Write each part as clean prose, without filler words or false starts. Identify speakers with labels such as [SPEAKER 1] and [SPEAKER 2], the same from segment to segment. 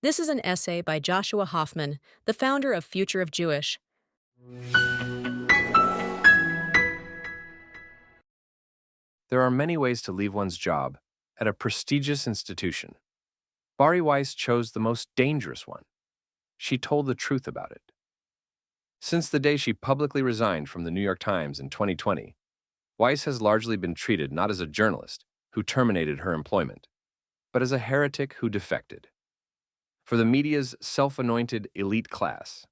[SPEAKER 1] This is an essay by Joshua Hoffman, the founder of Future of Jewish.
[SPEAKER 2] There are many ways to leave one's job at a prestigious institution. Bari Weiss chose the most dangerous one. She told the truth about it. Since the day she publicly resigned from the New York Times in 2020, Weiss has largely been treated not as a journalist who terminated her employment, but as a heretic who defected. For the media's self-anointed elite class,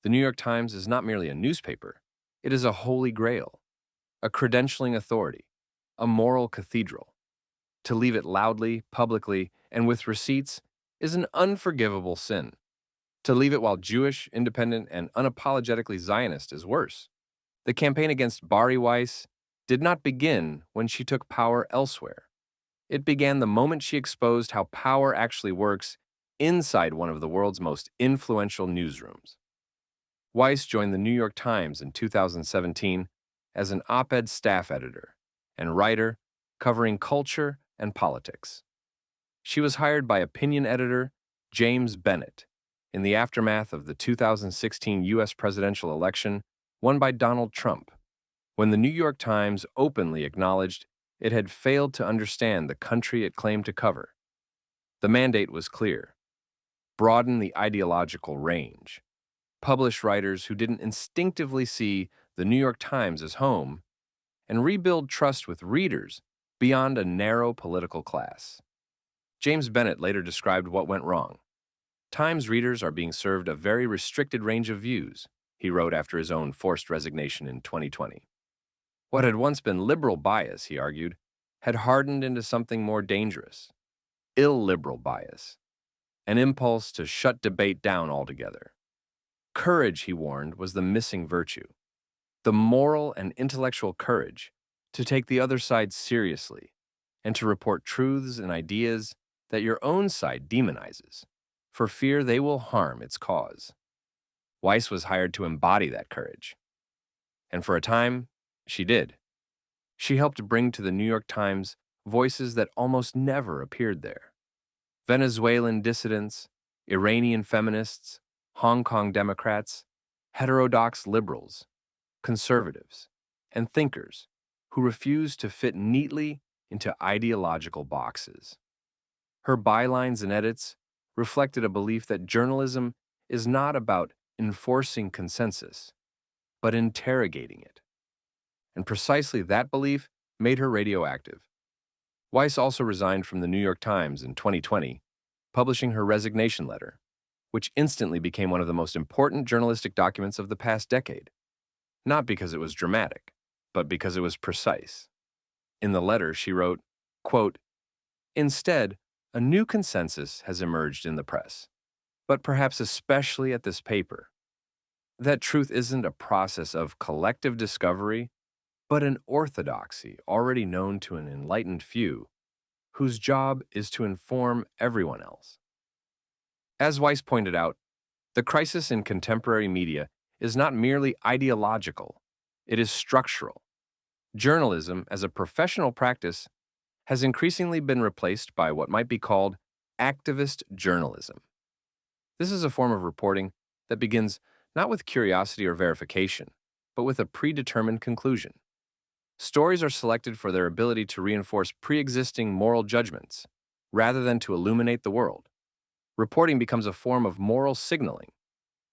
[SPEAKER 2] the New York Times is not merely a newspaper, it is a holy grail, a credentialing authority, a moral cathedral. To leave it loudly, publicly, and with receipts is an unforgivable sin. To leave it while Jewish, independent, and unapologetically Zionist is worse. The campaign against Bari Weiss did not begin when she took power elsewhere. It began the moment she exposed how power actually works inside one of the world's most influential newsrooms. Weiss joined the New York Times in 2017 as an op-ed staff editor and writer covering culture and politics. She was hired by opinion editor James Bennett in the aftermath of the 2016 U.S. presidential election won by Donald Trump, when the New York Times openly acknowledged it had failed to understand the country it claimed to cover. The mandate was clear: broaden the ideological range, publish writers who didn't instinctively see the New York Times as home, and rebuild trust with readers beyond a narrow political class. James Bennett later described what went wrong. Times readers are being served a very restricted range of views, he wrote after his own forced resignation in 2020. What had once been liberal bias, he argued, had hardened into something more dangerous: illiberal bias, an impulse to shut debate down altogether. Courage, he warned, was the missing virtue. The moral and intellectual courage to take the other side seriously and to report truths and ideas that your own side demonizes, for fear they will harm its cause. Weiss was hired to embody that courage. And for a time, she did. She helped bring to the New York Times voices that almost never appeared there: Venezuelan dissidents, Iranian feminists, Hong Kong Democrats, heterodox liberals, conservatives, and thinkers who refused to fit neatly into ideological boxes. Her bylines and edits reflected a belief that journalism is not about enforcing consensus, but interrogating it. And precisely that belief made her radioactive. Weiss also resigned from the New York Times in 2020, publishing her resignation letter, which instantly became one of the most important journalistic documents of the past decade. Not because it was dramatic, but because it was precise. In the letter, she wrote, quote, "Instead, a new consensus has emerged in the press, but perhaps especially at this paper, that truth isn't a process of collective discovery, but an orthodoxy already known to an enlightened few, whose job is to inform everyone else." As Weiss pointed out, the crisis in contemporary media is not merely ideological, it is structural. Journalism, as a professional practice, has increasingly been replaced by what might be called activist journalism. This is a form of reporting that begins not with curiosity or verification, but with a predetermined conclusion. Stories are selected for their ability to reinforce pre-existing moral judgments, rather than to illuminate the world. Reporting becomes a form of moral signaling,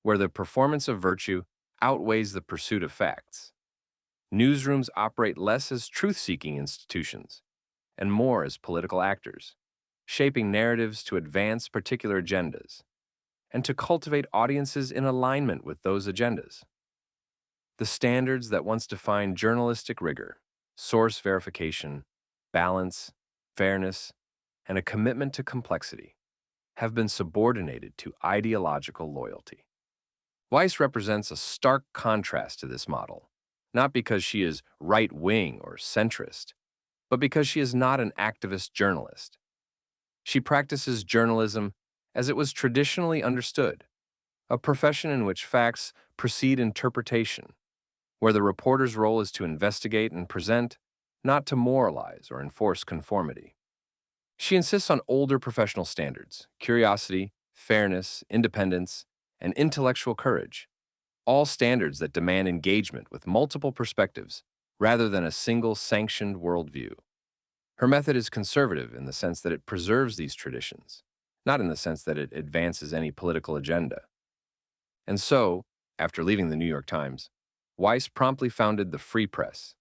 [SPEAKER 2] where the performance of virtue outweighs the pursuit of facts. Newsrooms operate less as truth-seeking institutions and more as political actors, shaping narratives to advance particular agendas and to cultivate audiences in alignment with those agendas. The standards that once defined journalistic rigor, source verification, balance, fairness, and a commitment to complexity have been subordinated to ideological loyalty. Weiss represents a stark contrast to this model, not because she is right-wing or centrist, but because she is not an activist journalist. She practices journalism as it was traditionally understood, a profession in which facts precede interpretation, where the reporter's role is to investigate and present, not to moralize or enforce conformity. She insists on older professional standards: curiosity, fairness, independence, and intellectual courage, all standards that demand engagement with multiple perspectives rather than a single sanctioned worldview. Her method is conservative in the sense that it preserves these traditions, not in the sense that it advances any political agenda. And so, after leaving the New York Times, Weiss promptly founded the Free Press,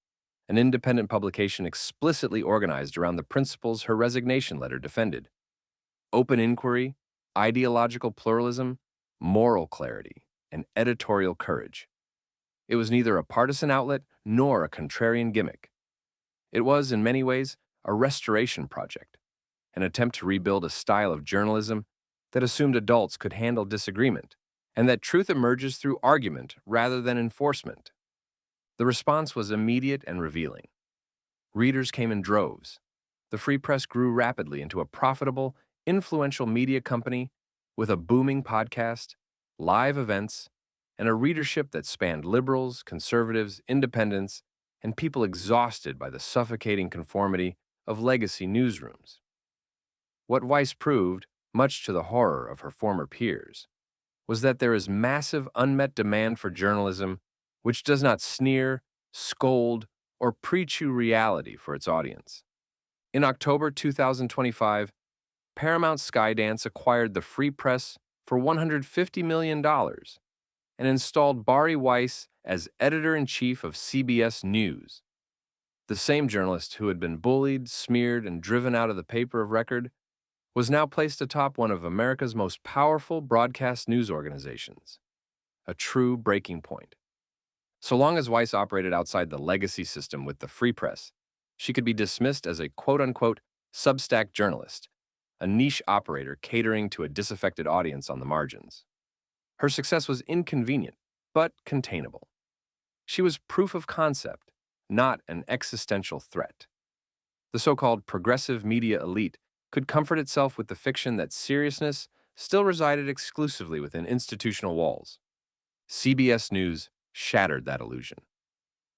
[SPEAKER 2] an independent publication explicitly organized around the principles her resignation letter defended: open inquiry, ideological pluralism, moral clarity, and editorial courage. It was neither a partisan outlet nor a contrarian gimmick. It was, in many ways, a restoration project, an attempt to rebuild a style of journalism that assumed adults could handle disagreement, and that truth emerges through argument rather than enforcement. The response was immediate and revealing. Readers came in droves. The Free Press grew rapidly into a profitable, influential media company with a booming podcast, live events, and a readership that spanned liberals, conservatives, independents, and people exhausted by the suffocating conformity of legacy newsrooms. What Weiss proved, much to the horror of her former peers, was that there is massive unmet demand for journalism which does not sneer, scold, or pre-chew reality for its audience. In October 2025, Paramount Skydance acquired the Free Press for $150 million and installed Bari Weiss as editor-in-chief of CBS News. The same journalist who had been bullied, smeared, and driven out of the paper of record was now placed atop one of America's most powerful broadcast news organizations, a true breaking point. So long as Weiss operated outside the legacy system with the Free Press, she could be dismissed as a quote-unquote Substack journalist, a niche operator catering to a disaffected audience on the margins. Her success was inconvenient, but containable. She was proof of concept, not an existential threat. The so-called progressive media elite could comfort itself with the fiction that seriousness still resided exclusively within institutional walls. CBS News shattered that illusion.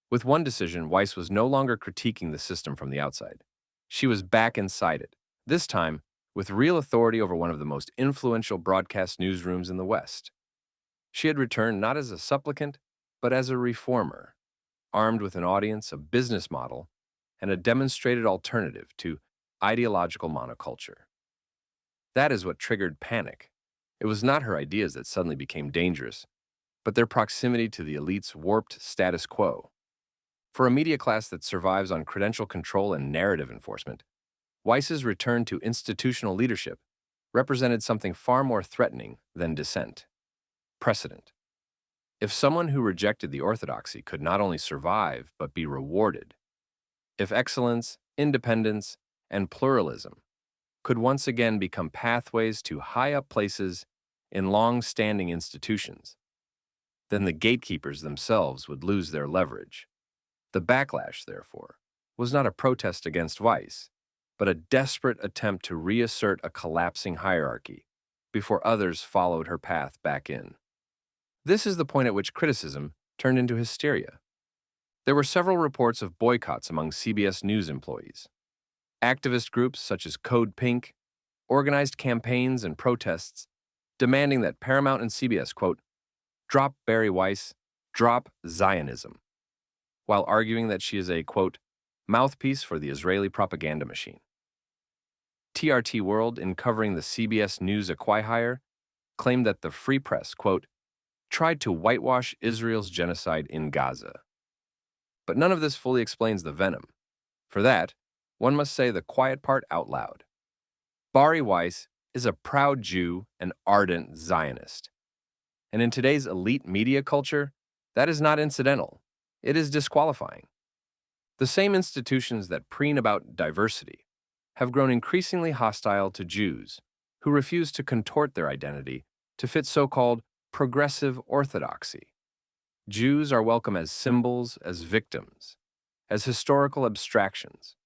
[SPEAKER 2] With one decision, Weiss was no longer critiquing the system from the outside. She was back inside it, this time with real authority over one of the most influential broadcast newsrooms in the West. She had returned not as a supplicant, but as a reformer, armed with an audience, a business model, and a demonstrated alternative to ideological monoculture. That is what triggered panic. It was not her ideas that suddenly became dangerous, but their proximity to the elite's warped status quo. For a media class that survives on credential control and narrative enforcement, Weiss's return to institutional leadership represented something far more threatening than dissent: precedent. If someone who rejected the orthodoxy could not only survive but be rewarded, if excellence, independence, and pluralism could once again become pathways to high-up places in long-standing institutions, then the gatekeepers themselves would lose their leverage. The backlash, therefore, was not a protest against Weiss, but a desperate attempt to reassert a collapsing hierarchy before others followed her path back in. This is the point at which criticism turned into hysteria. There were several reports of boycotts among CBS News employees. Activist groups such as Code Pink organized campaigns and protests demanding that Paramount and CBS, quote, drop Bari Weiss, drop Zionism, while arguing that she is a, quote, mouthpiece for the Israeli propaganda machine. TRT World, in covering the CBS News acquihire, claimed that the Free Press, quote, tried to whitewash Israel's genocide in Gaza. But none of this fully explains the venom. For that, one must say the quiet part out loud. Bari Weiss is a proud Jew and ardent Zionist. And in today's elite media culture, that is not incidental. It is disqualifying. The same institutions that preen about diversity have grown increasingly hostile to Jews who refuse to contort their identity to fit so-called progressive orthodoxy. Jews are welcome as symbols, as victims, as historical abstractions,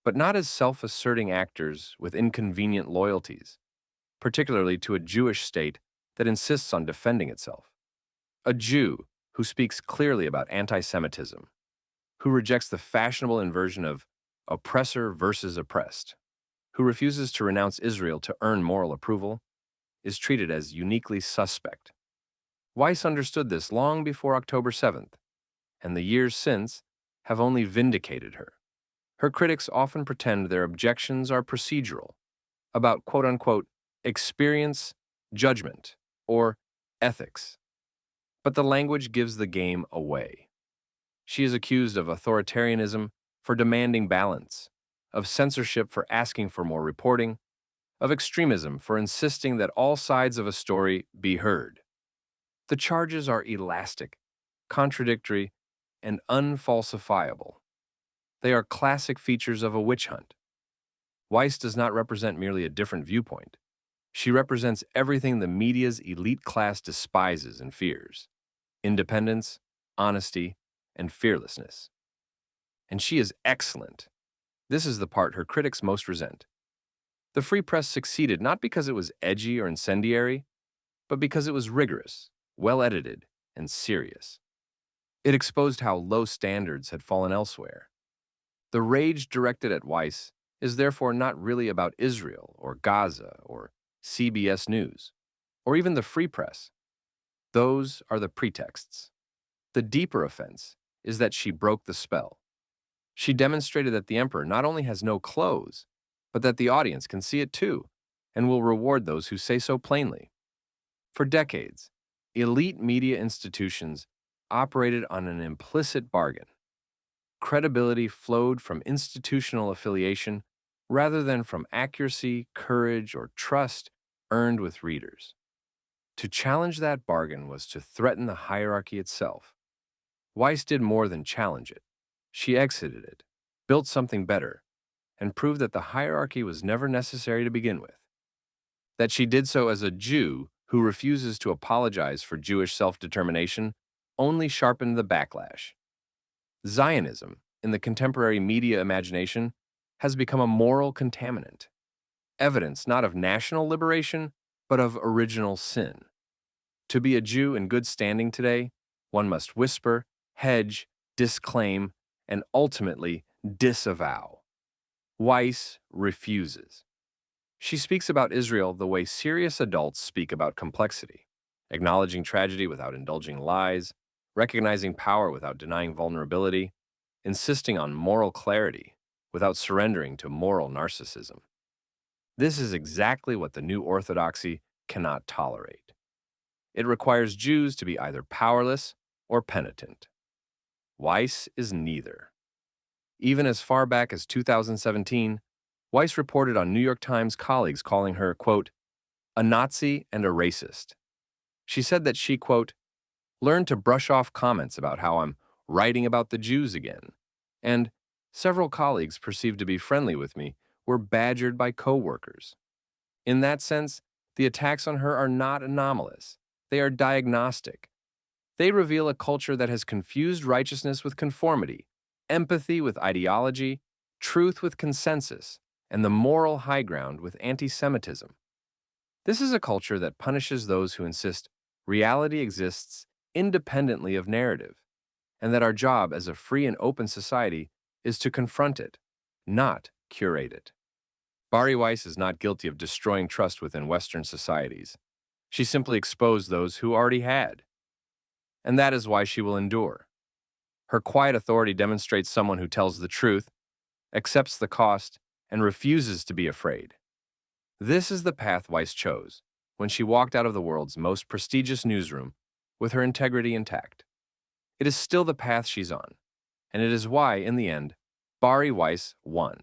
[SPEAKER 2] but not as self-asserting actors with inconvenient loyalties, particularly to a Jewish state that insists on defending itself. A Jew who speaks clearly about anti-Semitism, who rejects the fashionable inversion of oppressor versus oppressed, who refuses to renounce Israel to earn moral approval, is treated as uniquely suspect. Weiss understood this long before October 7th, and the years since have only vindicated her. Her critics often pretend their objections are procedural, about quote-unquote experience, judgment, or ethics. But the language gives the game away. She is accused of authoritarianism for demanding balance, of censorship for asking for more reporting, of extremism for insisting that all sides of a story be heard. The charges are elastic, contradictory, and unfalsifiable. They are classic features of a witch hunt. Weiss does not represent merely a different viewpoint. She represents everything the media's elite class despises and fears: independence, honesty, and fearlessness. And she is excellent. This is the part her critics most resent. The free press succeeded not because it was edgy or incendiary, but because it was rigorous, well-edited, and serious. It exposed how low standards had fallen elsewhere. The rage directed at Weiss is therefore not really about Israel or Gaza or CBS News, or even the free press. Those are the pretexts. The deeper offense is that she broke the spell. She demonstrated that the emperor not only has no clothes, but that the audience can see it too, and will reward those who say so plainly. For decades, elite media institutions operated on an implicit bargain. Credibility flowed from institutional affiliation rather than from accuracy, courage, or trust earned with readers. To challenge that bargain was to threaten the hierarchy itself. Weiss did more than challenge it. She exited it, built something better, and proved that the hierarchy was never necessary to begin with. That she did so as a Jew who refuses to apologize for Jewish self-determination only sharpened the backlash. Zionism, in the contemporary media imagination, has become a moral contaminant, evidence not of national liberation, but of original sin. To be a Jew in good standing today, one must whisper, hedge, disclaim, and ultimately disavow. Weiss refuses. She speaks about Israel the way serious adults speak about complexity, acknowledging tragedy without indulging lies, recognizing power without denying vulnerability, insisting on moral clarity without surrendering to moral narcissism. This is exactly what the new orthodoxy cannot tolerate. It requires Jews to be either powerless or penitent. Weiss is neither. Even as far back as 2017, Weiss reported on New York Times colleagues calling her, quote, a Nazi and a racist. She said that she, quote, learned to brush off comments about how I'm writing about the Jews again, and several colleagues perceived to be friendly with me were badgered by co-workers. In that sense, the attacks on her are not anomalous. They are diagnostic. They reveal a culture that has confused righteousness with conformity, empathy with ideology, truth with consensus, and the moral high ground with anti-Semitism. This is a culture that punishes those who insist reality exists independently of narrative, and that our job as a free and open society is to confront it, not curate it. Bari Weiss is not guilty of destroying trust within Western societies. She simply exposed those who already had. And that is why she will endure. Her quiet authority demonstrates someone who tells the truth, accepts the cost, and refuses to be afraid. This is the path Weiss chose when she walked out of the world's most prestigious newsroom with her integrity intact. It is still the path she's on, and it is why, in the end, Bari Weiss won.